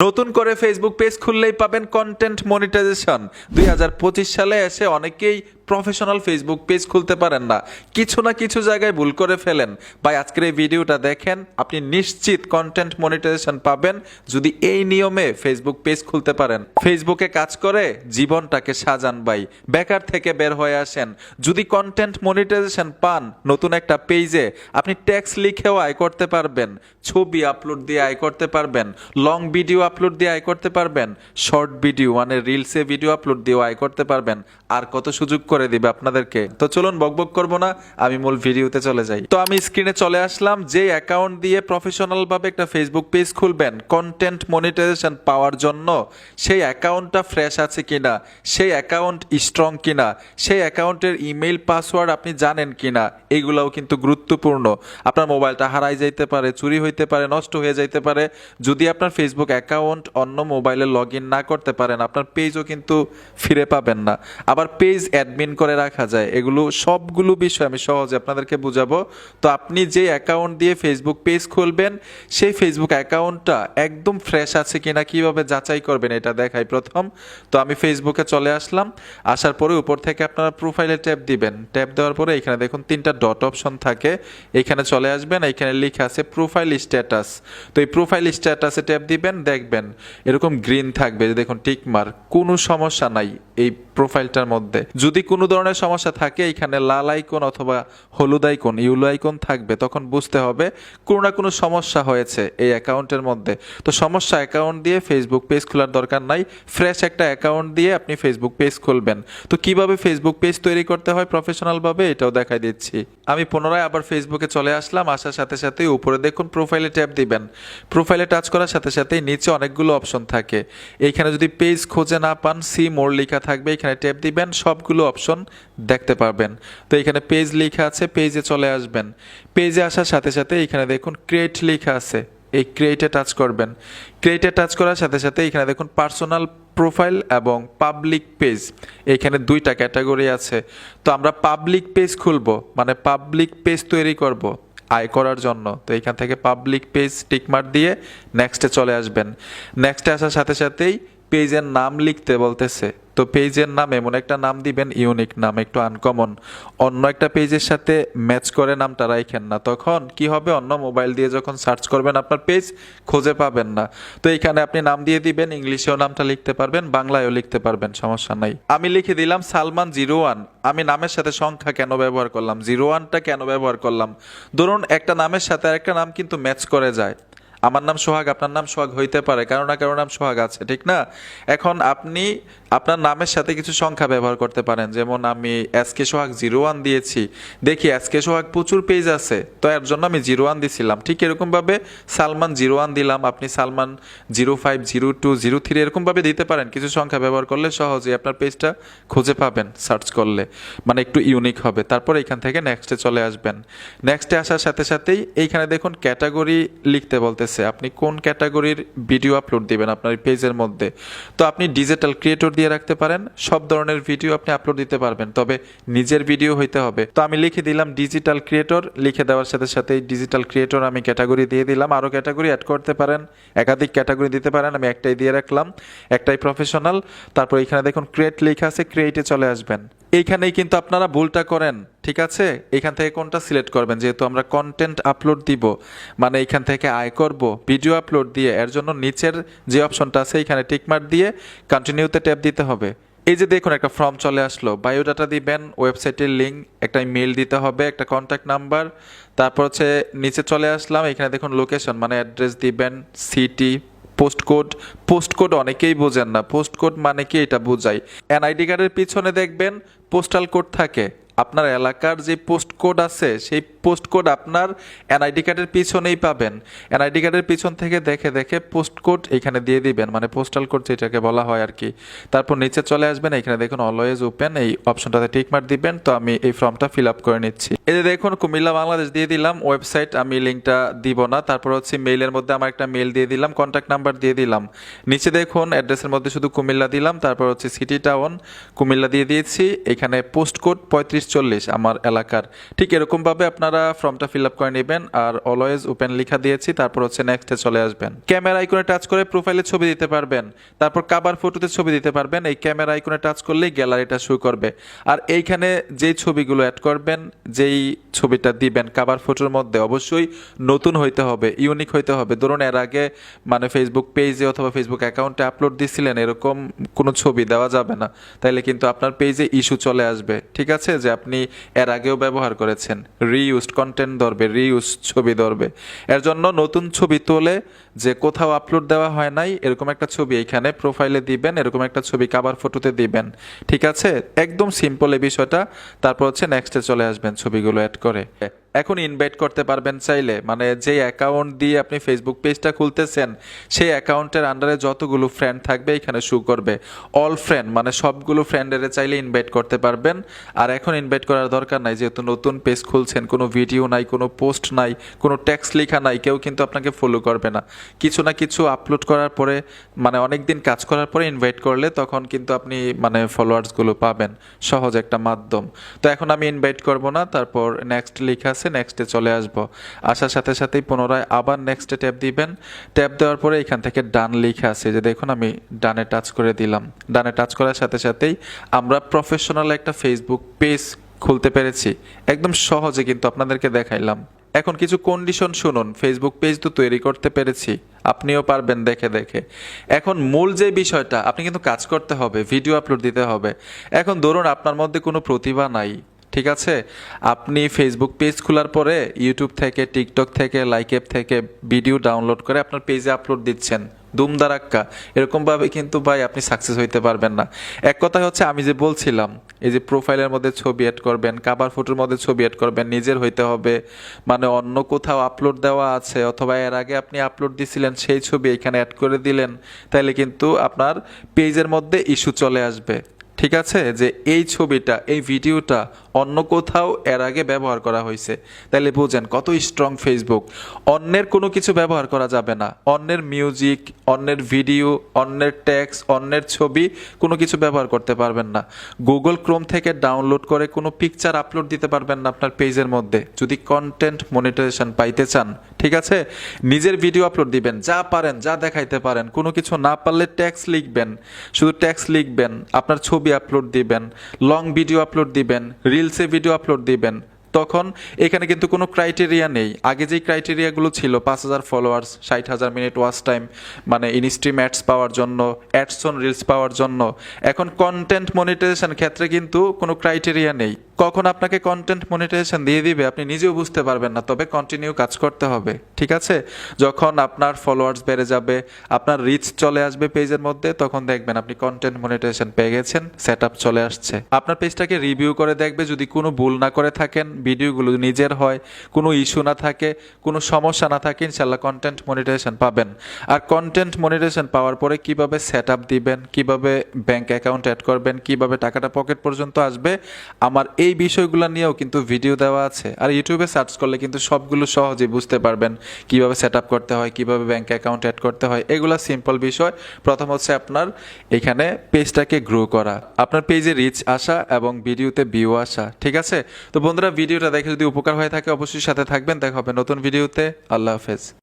নতুন করে Facebook page খুললেই পাবেন কন্টেন্ট মনিটাইজেশন। 2025 সালে এসে অনেকেই প্রফেশনাল ফেসবুক পেজ খুলতে পারেন না, কিছু না কিছু জায়গায় ভুল করে ফেলেন। ভাই আজকের এই ভিডিওটা দেখেন, আপনি নিশ্চিত কন্টেন্ট মনিটাইজেশন পাবেন যদি এই নিয়মে ফেসবুক পেজ খুলতে পারেন। ফেসবুকে কাজ করে জীবনটাকে সাজান ভাই, বেকার থেকে বের হয়ে আসেন। যদি কন্টেন্ট মনিটাইজেশন পান, নতুন একটা পেজে আপনি ট্যাক্স লিখেও আয় করতে পারবেন, ছবি আপলোড দিয়ে আয় করতে পারবেন, লং ভিডিও আপলোড দিয়ে আয় করতে পারবেন, শর্ট ভিডিও মানে রিলসে ভিডিও আপলোড দিয়েও আয় করতে পারবেন। আর কত সুযোগ করে দিবে আপনাদেরকে। তো চলুন বকবক করবো না, আমি মূল ভিডিওতে চলে যাই। তো আমি স্ক্রিনে চলে আসলাম। যে অ্যাকাউন্ট দিয়ে প্রফেশনাল ভাবে একটা ফেসবুক পেজ খুলবেন কন্টেন্ট মনিটাইজেশন পাওয়ার জন্য, সেই অ্যাকাউন্টটা ফ্রেশ আছে কিনা, সেই অ্যাকাউন্ট স্ট্রং কিনা, সেই অ্যাকাউন্টের ইমেইল পাসওয়ার্ড আপনি জানেন কিনা, এগুলোও কিন্তু গুরুত্বপূর্ণ। আপনার মোবাইলটা হারাই যাইতে পারে, চুরি হইতে পারে, নষ্ট হয়ে যাইতে পারে। যদি আপনার ফেসবুক অ্যাকাউন্ট অন্য মোবাইলে লগ ইন না করতে পারেন, আপনার পেজও কিন্তু ফিরে পাবেন না। আবার পেজ অ্যাডমিন করে রাখা যায়, এগুলো সবগুলো বিষয় আমি সহজে আপনাদেরকে বুঝাবো। তো আপনি যে অ্যাকাউন্ট দিয়ে ফেসবুক পেজ খুলবেন, সেই ফেসবুক অ্যাকাউন্টটা একদম ফ্রেশ আছে কিনা কিভাবে যাচাই করবেন এটা দেখাই প্রথম। তো আমি ফেসবুকে চলে আসলাম। আসার পরে উপর থেকে আপনারা প্রোফাইলে ট্যাপ দিবেন। ট্যাপ দেওয়ার পরে এখানে দেখুন 3টা ডট অপশন থাকে, এখানে চলে আসবেন। এখানে লেখা আছে প্রোফাইল স্ট্যাটাস। তো এই প্রোফাইল স্ট্যাটাসে ট্যাপ দিবেন, দেখবেন এরকম গ্রিন থাকবে, দেখুন টিক মার্ক, কোনো সমস্যা নাই এই প্রোফাইলটার মধ্যে। যদি কোনো ধরনের সমস্যা থাকে, এখানে লাল আইকন অথবা হলুদ আইকন, ইউলো আইকন থাকবে, তখন বুঝতে হবে কোনো না কোনো সমস্যা হয়েছে এই অ্যাকাউন্টের মধ্যে। তো সমস্যা অ্যাকাউন্ট দিয়ে ফেসবুক পেজ খোলার দরকার নাই, ফ্রেশ একটা অ্যাকাউন্ট দিয়ে আপনি ফেসবুক পেজ খুলবেন। তো কিভাবে ফেসবুক পেজ তৈরি করতে হয় প্রফেশনালভাবে এটাও দেখাই দিচ্ছি। আমি পুনরায় আবার ফেসবুকে চলে আসলাম। আসার সাথে সাথেই উপরে দেখুন প্রোফাইলে ট্যাপ দিবেন। প্রোফাইলে টাচ করার সাথে সাথেই নিচে অনেকগুলো অপশন থাকে। এইখানে যদি পেজ খুঁজে না পান, সি মোর লেখা থাকবে, এখানে ট্যাপ দিবেন, সবগুলো অপশন দেখতে পারবেন। তো এখানে পেজ লেখা আছে, পেজে চলে আসবেন। পেজে আসার সাথে সাথে এখানে দেখুন ক্রিয়েট লেখা আছে, এই ক্রিয়েটে টাচ করবেন। ক্রিয়েটে টাচ করার সাথে সাথে এখানে দেখুন পার্সোনাল প্রোফাইল এবং পাবলিক পেজ, এখানে 2টা ক্যাটাগরি আছে। তো আমরা পাবলিক পেজ খুলবো, মানে পাবলিক পেজ তৈরি করব আয় করার জন্য। তো এখান থেকে পাবলিক পেজ টিকমার্ক দিয়ে নেক্সটে চলে আসবেন। নেক্সটে আসার সাথে সাথেই পেজের নাম লিখতে বলতেছে। তো পেজের নাম এমন একটা নাম দিবেন, ইউনিক নাম, একটু আনকমন, অন্য একটা পেজের সাথে ম্যাচ করে নামটা রাখেন না। তখন কি হবে, অন্য মোবাইল দিয়ে যখন সার্চ করবেন আপনার পেজ খুঁজে পাবেন না। তো এখানে আপনি নাম দিয়ে দিবেন, ইংলিশেও নামটা লিখতে পারবেন, বাংলায়ও লিখতে পারবেন, সমস্যা নাই। আমি লিখে দিলাম সালমান 01। আমি নামের সাথে সংখ্যা কেন ব্যবহার করলাম, 01টা কেন ব্যবহার করলাম, ধরুন একটা নামের সাথে আরেকটা নাম কিন্তু ম্যাচ করে যায়। আমার নাম সোহাগ, আপনার নাম সোহাগ হইতে পারে, কারো না কারো নাম সোহাগ আছে, ঠিক না? এখন আপনি আপনার নামের সাথে কিছু সংখ্যা ব্যবহার করতে পারেন, যেমন আমি এসকে সোহাগ 01 দিয়েছি, দেখি এসকে সোহাগ প্রচুর পেজ আছে, তো এর জন্য আমি 01 দিছিলাম। ঠিক এরকমভাবে সালমান 01 দিলাম, আপনি সালমান 05, 02, 03 এরকমভাবে দিতে পারেন। কিছু সংখ্যা ব্যবহার করলে সহজেই আপনার পেজটা খুঁজে পাবেন সার্চ করলে, মানে একটু ইউনিক হবে। তারপর এখান থেকে নেক্সটে চলে আসবেন। নেক্সটে আসার সাথে সাথেই এইখানে দেখুন ক্যাটাগরি লিখতে বলতে, আপনি কোন ক্যাটাগরির ভিডিও আপলোড দিবেন আপনার পেজের মধ্যে। তো আপনি ডিজিটাল ক্রিয়েটর দিয়ে রাখতে পারেন, সব ধরনের ভিডিও আপনি আপলোড দিতে পারবেন, তবে নিজের ভিডিও হইতে হবে। তো আমি লিখে দিলাম ডিজিটাল ক্রিয়েটর, লিখে দেওয়ার সাথে সাথে ডিজিটাল ক্রিয়েটর আমি ক্যাটাগরি দিয়ে দিলাম। আরও ক্যাটাগরি অ্যাড করতে পারেন, একাধিক ক্যাটাগরি দিতে পারেন, আমি একটাই দিয়ে রাখলাম, একটাই প্রফেশনাল। তারপর এখানে দেখুন ক্রিয়েট লেখা আছে, ক্রিয়েটে চলে আসবেন। এইখানেই কিন্তু আপনারা ভুলটা করেন, ঠিক আছে? এখান থেকে কোনটা সিলেক্ট করবেন, যেহেতু আমরা কন্টেন্ট আপলোড দিব, মানে এখান থেকে আয় করব ভিডিও আপলোড দিয়ে, এর জন্য নিচের যে অপশনটা আছে এখানে টিকমার্ক দিয়ে কন্টিনিউতে ট্যাপ দিতে হবে। এই যে দেখুন একটা ফর্ম চলে আসলো, বায়োডাটা দিবেন, ওয়েবসাইটের লিঙ্ক, একটা মেল দিতে হবে, একটা কন্ট্যাক্ট নাম্বার, তারপর হচ্ছে নিচে চলে আসলাম। এখানে দেখুন লোকেশন মানে অ্যাড্রেস দিবেন, সিটি, পোস্টকোড। পোস্টকোড অনেকেই বোঝেন না, পোস্টকোড মানে কি এটা বোঝাই। এনআইডি কার্ডের পিছনে দেখবেন পোস্টাল কোড থাকে, আপনার এলাকার যে পোস্ট কোড আছে সেই পোস্ট কোড আপনার এনআইডি কার্ডের পিছনেই পাবেন। এনআইডি কার্ডের পিছন থেকে দেখে দেখে পোস্ট কোড এখানে দিয়ে দিবেন, মানে পোস্টাল কোড যেটাকে বলা হয় আর কি। তারপর নিচে চলে আসবেন, এখানে দেখুন অলওয়েজ ওপেন, এই অপশনটাতে টিকমার্ক দিবেন। তো আমি এই ফর্মটা ফিল আপ করে নিচ্ছি। এই যে দেখুন কুমিল্লা বাংলাদেশ দিয়ে দিলাম, ওয়েবসাইট আমি লিঙ্কটা দিব না। তারপর হচ্ছে মেইলের মধ্যে আমার একটা মেইল দিয়ে দিলাম, কন্ট্যাক্ট নাম্বার দিয়ে দিলাম। নিচে দেখুন অ্যাড্রেসের মধ্যে শুধু কুমিল্লা দিলাম, তারপর হচ্ছে সিটি টাউন কুমিল্লা দিয়ে দিয়েছি। এখানে পোস্ট কোড 3540 আমার এলাকার। ঠিক এরকমভাবে আপনারা আপনারা ফর্মটা ফিল আপ করে নেবেন আর অলওয়েজ ওপেন লেখা দিয়েছি, তারপর হচ্ছে নেক্সটে চলে আসবেন। ক্যামেরা আইকনে টাচ করে প্রোফাইলে ছবি দিতে পারবেন, তারপর কভার ফটোতে ছবি দিতে পারবেন। এই ক্যামেরা আইকনে টাচ করলেই গ্যালারিটা শো করবে। আর এইখানে যেই ছবিগুলো অ্যাড করবেন, যেই ছবিটা দিবেন কভার ফটোর মধ্যে, অবশ্যই নতুন হইতে হবে, ইউনিক হইতে হবে। ধরুন এর আগে মানে ফেসবুক পেজে অথবা ফেসবুক অ্যাকাউন্টে আপলোড দিছিলেন, এরকম কোনো ছবি দেওয়া যাবে না, তাইলে কিন্তু আপনার পেজে ইস্যু চলে আসবে। ঠিক আছে, যে আপনি এর আগেও ব্যবহার করেছেন, রিইউজড কন্টেন্ট ধরবে, রিইউজ ছবি ধরবে। এর জন্য নতুন ছবি তোলে যে কোথাও আপলোড দেওয়া হয় নাই এরকম একটা ছবি এইখানে প্রোফাইলে দিবেন, এরকম একটা ছবি কভার ফটোতে দিবেন। ঠিক আছে, একদম সিম্পল এই বিষয়টা। তারপর হচ্ছে নেক্সটে চলে আসবেন ছবিগুলো অ্যাড করে। এখন ইনভাইট করতে পারবেন চাইলে, মানে যে অ্যাকাউন্ট দিয়ে আপনি ফেসবুক পেজটা খুলতেছেন সেই অ্যাকাউন্টের আন্ডারে যতগুলো ফ্রেন্ড থাকবে এখানে শো করবে অল ফ্রেন্ড, মানে সবগুলো ফ্রেন্ডের চাইলে ইনভাইট করতে পারবেন। আর এখন ইনভাইট করার দরকার নাই, যেহেতু নতুন পেজ খুলছেন, কোনো ভিডিও নাই, কোনো পোস্ট নাই, কোনো টেক্সট লেখা নাই, কেউ কিন্তু আপনাকে ফলো করবে না। কিছু না কিছু আপলোড করার পরে, মানে অনেক দিন কাজ করার পরে ইনভাইট করলে তখন কিন্তু আপনি মানে ফলোয়ার্সগুলো পাবেন। সহজ একটা মাধ্যম। তো এখন আমি ইনভাইট করব না, তারপর নেক্সট লেখা আছে, নেক্সটে চলে আসব। আসার সাথে সাথেই পুনরায় আবার নেক্সটে ট্যাপ দিবেন। ট্যাপ দেওয়ার পরে এখান থেকে ডান লেখা আছে, যে দেখুন আমি ডানে টাচ করে দিলাম। ডানে টাচ করার সাথে সাথেই আমরা প্রফেশনাল একটা ফেসবুক পেজ খুলতে পেরেছি। একদম সহজে কিন্তু আপনাদেরকে দেখাইলাম। এখন কিছু কন্ডিশন শুনুন। ফেসবুক পেজ তো তৈরি করতে পেরেছি, আপনিও পারবেন দেখে দেখে। এখন মূল যে বিষয়টা, আপনি কিন্তু কাজ করতে হবে, ভিডিও আপলোড দিতে হবে। এখন ধরুন আপনার মধ্যে কোনো প্রতিভা নাই, ঠিক আছে, আপনি ফেসবুক পেজ খোলার পরে ইউটিউব থেকে, টিকটক থেকে, লাইক অ্যাপ থেকে ভিডিও ডাউনলোড করে আপনার পেজে আপলোড দিচ্ছেন দুমদারাক্কা, এরকমভাবে কিন্তু ভাই আপনি সাকসেস হইতে পারবেন না। এক কথা হচ্ছে আমি যে বলছিলাম, এই যে প্রোফাইলের মধ্যে ছবি অ্যাড করবেন, কভার ফটোর মধ্যে ছবি অ্যাড করবেন, নিজের হইতে হবে, মানে অন্য কোথাও আপলোড দেওয়া আছে অথবা এর আগে আপনি আপলোড দিছিলেন সেই ছবি এখানে অ্যাড করে দিলেন, তাহলে কিন্তু আপনার পেজের মধ্যে ইস্যু চলে আসবে। ঠিক আছে, যে এই ছবিটা, এই ভিডিওটা অন্য কোথাও এর আগে ব্যবহার করা হয়েছে, তাহলে বুঝেন কত স্ট্রং ফেসবুক। অন্যের কোনো কিছু ব্যবহার করা যাবে না, অন্যের মিউজিক, অন্যের ভিডিও, অন্যের টেক্সট, অন্যের ছবি কোনো কিছু ব্যবহার করতে পারবেন না। গুগল ক্রোম থেকে ডাউনলোড করে কোনো পিকচার আপলোড দিতে পারবেন না আপনার পেজের মধ্যে, যদি কন্টেন্ট মনিটাইজেশন পাইতে চান। ঠিক আছে, নিজের ভিডিও আপলোড দিবেন, যা পারেন, যা দেখাইতে পারেন। কোনো কিছু না পারলে ট্যাক্স লিখবেন, শুধু ট্যাক্স লিখবেন, আপনার ছবি আপলোড দিবেন, লং ভিডিও আপলোড দিবেন, রিলসে ভিডিও আপলোড দিবেন। তখন এখানে কিন্তু কোনো ক্রাইটেরিয়া নেই। আগে যেই ক্রাইটেরিয়াগুলো ছিল 5,000 ফলোয়ার্স, 60,000 মিনিট ওয়াচ টাইম, মানে ইনস্ট্রিম অ্যাডস পাওয়ার জন্য, অ্যাডস অন রিলস পাওয়ার জন্য, এখন কন্টেন্ট মনিটাইজেশন ক্ষেত্রে কিন্তু কোনো ক্রাইটেরিয়া নেই। কখন আপনাকে কন্টেন্ট মনিটাইজেশন দিয়ে দিবে আপনি নিজেও বুঝতে পারবেন না, তবে কন্টিনিউ কাজ করতে হবে। ঠিক আছে, যখন আপনার ফলোয়ার্স বেড়ে যাবে, আপনার রিচ চলে আসবে পেজের মধ্যে, তখন দেখবেন আপনি কন্টেন্ট মনিটাইজেশন পেয়ে গেছেন, সেট আপ চলে আসছে। আপনার পেজটাকে রিভিউ করে দেখবে, যদি কোনো ভুল না করে থাকেন, ভিডিওগুলো নিজের হয়, কোনো ইস্যু না থাকে, কোনো সমস্যা না থাকে, ইনশাল্লাহ কন্টেন্ট মনিটাইজেশন পাবেন। আর কন্টেন্ট মনিটাইজেশন পাওয়ার পরে কিভাবে সেট আপ দিবেন, কিভাবে ব্যাংক অ্যাকাউন্ট অ্যাড করবেন, কিভাবে টাকাটা পকেট পর্যন্ত আসবে, আমার এই বিষয়গুলো নিয়েও কিন্তু ভিডিও দেওয়া আছে। আর ইউটিউবে সার্চ করলে কিন্তু সবগুলো সহজেই বুঝতে পারবেন, কিভাবে সেট আপ করতে হয়, কিভাবে ব্যাংক অ্যাকাউন্ট অ্যাড করতে হয়। এগুলো সিম্পল বিষয়। প্রথম হচ্ছে আপনার এখানে পেজটাকে গ্রো করা, আপনার পেজে রিচ আসা এবং ভিডিওতে ভিউ আসা। ঠিক আছে, তো বন্ধুরা ভিডিওটা দেখে যদি উপকার হয়ে থাকে অবশ্যই সাথে থাকবেন। দেখা হবে নতুন ভিডিওতে। আল্লাহ হাফেজ।